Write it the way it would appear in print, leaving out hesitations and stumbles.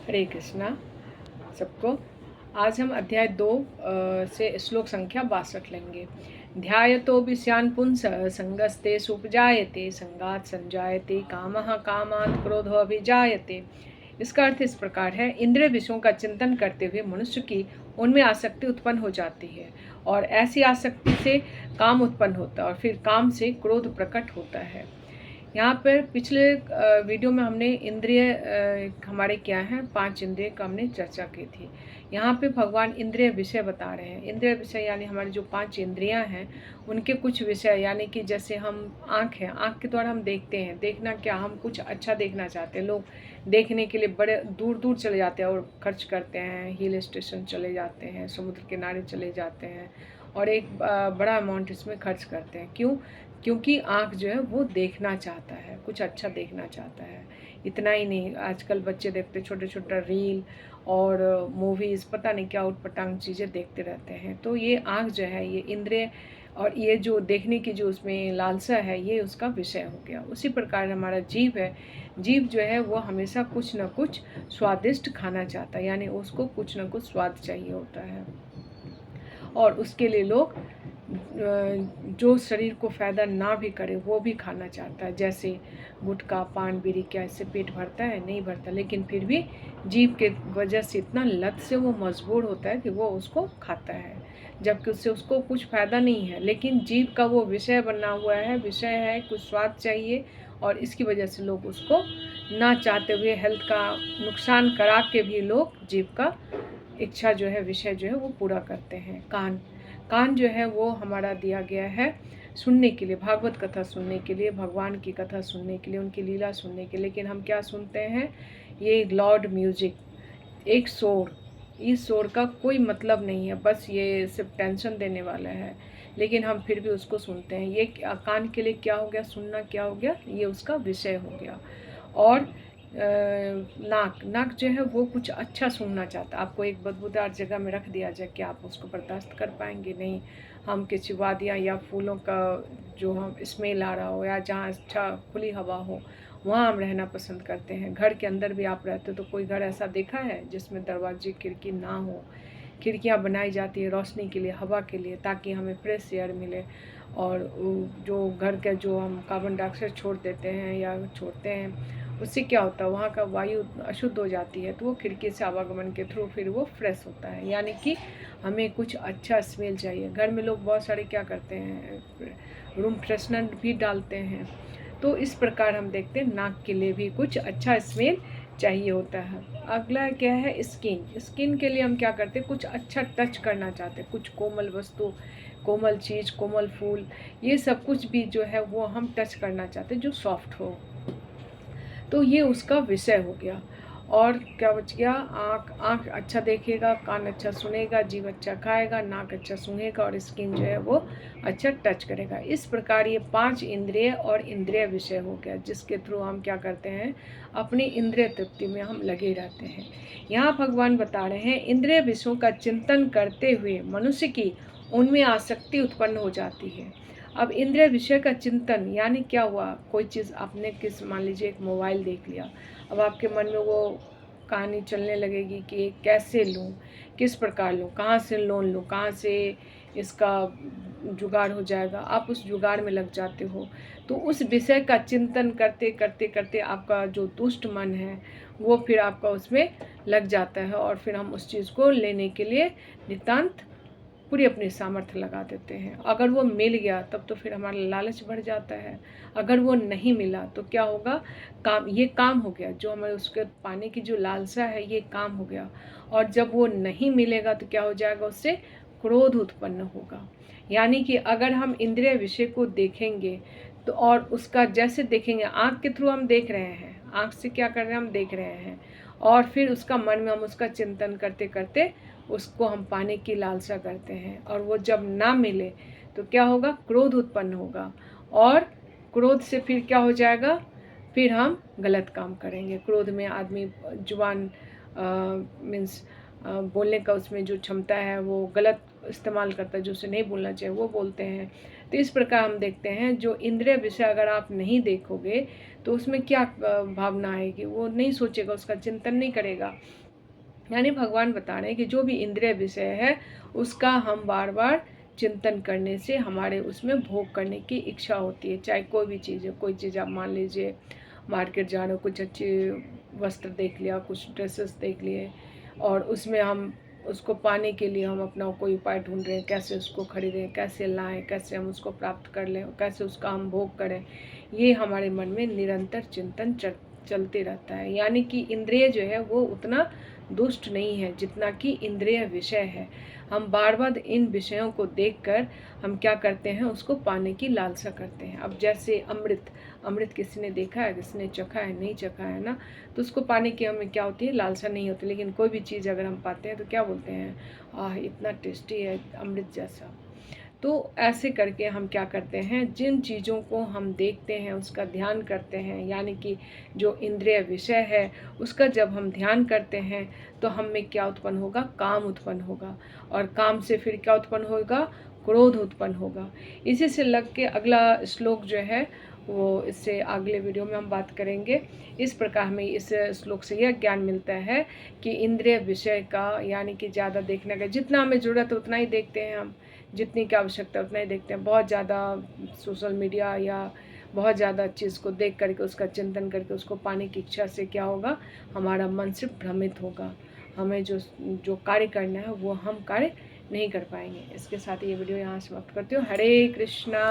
हरे कृष्णा सबको। आज हम अध्याय 2 से श्लोक संख्या 62 लेंगे। ध्यायतो विषयान् पुंसः संगस्ते सुपजायते संगात् संजायते कामः कामात् क्रोधो अभिजायते। इसका अर्थ इस प्रकार है, इंद्रिय विषयों का चिंतन करते हुए मनुष्य की उनमें आसक्ति उत्पन्न हो जाती है और ऐसी आसक्ति से काम उत्पन्न होता है और फिर काम से क्रोध प्रकट होता है। यहाँ पर पिछले वीडियो में हमने इंद्रिय हमारे क्या हैं, 5 इंद्रिय का हमने चर्चा की थी। यहाँ पे भगवान इंद्रिय विषय बता रहे हैं। इंद्रिय विषय यानी हमारी जो 5 इंद्रियाँ हैं उनके कुछ विषय, यानी कि जैसे हम आँख है, आँख के द्वारा हम देखते हैं। देखना क्या, हम कुछ अच्छा देखना चाहते हैं, लोग देखने के लिए बड़े दूर दूर चले जाते हैं और खर्च करते हैं, हिल स्टेशन चले जाते हैं, समुद्र किनारे चले जाते हैं और एक बड़ा अमाउंट इसमें खर्च करते हैं। क्यों? क्योंकि आँख जो है वो देखना चाहता है, कुछ अच्छा देखना चाहता है। इतना ही नहीं, आजकल बच्चे देखते छोटे छोटा रील और मूवीज़, पता नहीं क्या उटपटांग चीज़ें देखते रहते हैं। तो ये आँख जो है, ये इंद्रिय और ये जो देखने की जो उसमें लालसा है, ये उसका विषय हो गया। उसी प्रकार हमारा जीव है, जीव जो है वो हमेशा कुछ न कुछ स्वादिष्ट खाना चाहता है, यानी उसको कुछ न कुछ स्वाद चाहिए होता है और उसके लिए लोग जो शरीर को फ़ायदा ना भी करे वो भी खाना चाहता है। जैसे गुटखा, पान, बीड़ी, क्या इससे पेट भरता है? नहीं भरता, लेकिन फिर भी जीभ के वजह से इतना लत से वो मजबूर होता है कि वो उसको खाता है, जबकि उससे उसको कुछ फ़ायदा नहीं है। लेकिन जीभ का वो विषय बना हुआ है, विषय है, कुछ स्वाद चाहिए और इसकी वजह से लोग उसको ना चाहते हुए हेल्थ का नुकसान करा के भी लोग जीभ का इच्छा जो है, विषय जो है वो पूरा करते हैं। कान, कान जो है वो हमारा दिया गया है सुनने के लिए, भागवत कथा सुनने के लिए, भगवान की कथा सुनने के लिए, उनकी लीला सुनने के लिए। लेकिन हम क्या सुनते हैं? ये लाउड म्यूजिक, एक शोर। इस शोर का कोई मतलब नहीं है, बस ये सिर्फ टेंशन देने वाला है, लेकिन हम फिर भी उसको सुनते हैं। ये कान के लिए क्या हो गया? सुनना क्या हो गया? ये उसका विषय हो गया। और नाक, नाक जो है वो कुछ अच्छा सूंघना चाहता है। आपको एक बदबूदार जगह में रख दिया जाए, क्या आप उसको बर्दाश्त कर पाएंगे? नहीं। हम किसी वादियाँ या फूलों का जो हम स्मेल आ रहा हो या जहाँ अच्छा खुली हवा हो, वहाँ हम रहना पसंद करते हैं। घर के अंदर भी आप रहते हो तो कोई घर ऐसा देखा है जिसमें दरवाजे खिड़की ना हो? खिड़कियाँ बनाई जाती है रोशनी के लिए, हवा के लिए, ताकि हमें फ्रेश एयर मिले और जो घर के जो हम कार्बन डाइऑक्साइड छोड़ देते हैं या छोड़ते हैं, उससे क्या होता है, वहाँ का वायु अशुद्ध हो जाती है, तो वो खिड़की से आवागमन के थ्रू फिर वो फ्रेश होता है। यानी कि हमें कुछ अच्छा स्मेल चाहिए। घर में लोग बहुत सारे क्या करते हैं, रूम फ्रेशनर भी डालते हैं। तो इस प्रकार हम देखते हैं नाक के लिए भी कुछ अच्छा स्मेल चाहिए होता है। अगला क्या है? स्किन। स्किन के लिए हम क्या करते हैं? कुछ अच्छा टच करना चाहते हैं, कुछ कोमल वस्तु, कोमल चीज़, कोमल फूल, ये सब कुछ भी जो है वो हम टच करना चाहते हैं जो सॉफ्ट हो। तो ये उसका विषय हो गया। और क्या बच गया? आँख, आँख अच्छा देखेगा, कान अच्छा सुनेगा, जीभ अच्छा खाएगा, नाक अच्छा सूंघेगा और स्किन जो है वो अच्छा टच करेगा। इस प्रकार ये 5 इंद्रिय और इंद्रिय विषय हो गया, जिसके थ्रू हम क्या करते हैं? अपनी इंद्रिय तृप्ति में हम लगे रहते हैं। यहाँ भगवान बता रहे हैं, इंद्रिय विषयों का चिंतन करते हुए मनुष्य की उनमें आसक्ति उत्पन्न हो जाती है। अब इंद्रिय विषय का चिंतन यानी क्या हुआ? कोई चीज़ आपने मान लीजिए एक मोबाइल देख लिया, अब आपके मन में वो कहानी चलने लगेगी कि कैसे लूँ, किस प्रकार लूँ, कहाँ से लोन लूँ, कहाँ से इसका जुगाड़ हो जाएगा, आप उस जुगाड़ में लग जाते हो। तो उस विषय का चिंतन करते करते करते आपका जो दुष्ट मन है वो फिर आपका उसमें लग जाता है और फिर हम उस चीज़ को लेने के लिए नितांत पूरी अपनी सामर्थ्य लगा देते हैं। अगर वो मिल गया तब तो फिर हमारा लालच बढ़ जाता है, अगर वो नहीं मिला तो क्या होगा? काम, ये काम हो गया, जो हमें उसके पाने की जो लालसा है ये काम हो गया। और जब वो नहीं मिलेगा तो क्या हो जाएगा? उससे क्रोध उत्पन्न होगा। यानी कि अगर हम इंद्रिय विषय को देखेंगे तो, और उसका जैसे देखेंगे, आँख के थ्रू हम देख रहे हैं, आँख से क्या कर रहे हैं? हम देख रहे हैं और फिर उसका मन में हम उसका चिंतन करते करते उसको हम पाने की लालसा करते हैं और वो जब ना मिले तो क्या होगा? क्रोध उत्पन्न होगा और क्रोध से फिर क्या हो जाएगा? फिर हम गलत काम करेंगे। क्रोध में आदमी जुबान मीन्स बोलने का उसमें जो क्षमता है वो गलत इस्तेमाल करता है, जो उसे नहीं बोलना चाहिए वो बोलते हैं। तो इस प्रकार हम देखते हैं जो इंद्रिय विषय अगर आप नहीं देखोगे तो उसमें क्या भावना आएगी, वो नहीं सोचेगा, उसका चिंतन नहीं करेगा। यानी भगवान बता रहे हैं कि जो भी इंद्रिय विषय है उसका हम बार बार चिंतन करने से हमारे उसमें भोग करने की इच्छा होती है। चाहे कोई भी चीज़ है, कोई चीज़ आप मान लीजिए मार्केट जा रहे हो, कुछ अच्छे वस्त्र देख लिया, कुछ ड्रेसेस देख लिए, और उसमें हम उसको पाने के लिए हम अपना कोई उपाय ढूंढ रहे हैं, कैसे उसको खरीदें, कैसे लाएं, कैसे हम उसको प्राप्त कर लें, कैसे उसका हम भोग करें। ये हमारे मन में निरंतर चिंतन चलते रहता है। यानी कि इंद्रिय जो है वो उतना दुष्ट नहीं है जितना कि इंद्रिय विषय है। हम बार बार इन विषयों को देखकर हम क्या करते हैं, उसको पाने की लालसा करते हैं। अब जैसे अमृत, अमृत किसी ने देखा है, किसी ने चखा है, नहीं चखा है ना, तो उसको पाने की हमें क्या होती है, लालसा नहीं होती। लेकिन कोई भी चीज़ अगर हम पाते हैं तो क्या बोलते हैं, आह इतना टेस्टी है, अमृत जैसा। तो ऐसे करके हम क्या करते हैं, जिन चीज़ों को हम देखते हैं उसका ध्यान करते हैं, यानी कि जो इंद्रिय विषय है उसका जब हम ध्यान करते हैं तो हम में क्या उत्पन्न होगा, काम उत्पन्न होगा, और काम से फिर क्या उत्पन्न होगा, क्रोध उत्पन्न होगा। इसी से लग के अगला श्लोक जो है वो इससे अगले वीडियो में हम बात करेंगे। इस प्रकार हमें इस श्लोक से यह ज्ञान मिलता है कि इंद्रिय विषय का, यानी कि ज़्यादा देखने का, जितना हमें ज़रूरत है उतना ही देखते हैं हम, जितनी की आवश्यकता है उतना ही देखते हैं। बहुत ज़्यादा सोशल मीडिया या बहुत ज़्यादा चीज़ को देख करके उसका चिंतन करके उसको पाने की इच्छा से क्या होगा, हमारा मन सिर्फ भ्रमित होगा। हमें जो जो कार्य करना है वो हम कार्य नहीं कर पाएंगे। इसके साथ ये वीडियो यहाँ समाप्त करती हूँ। हरे कृष्णा।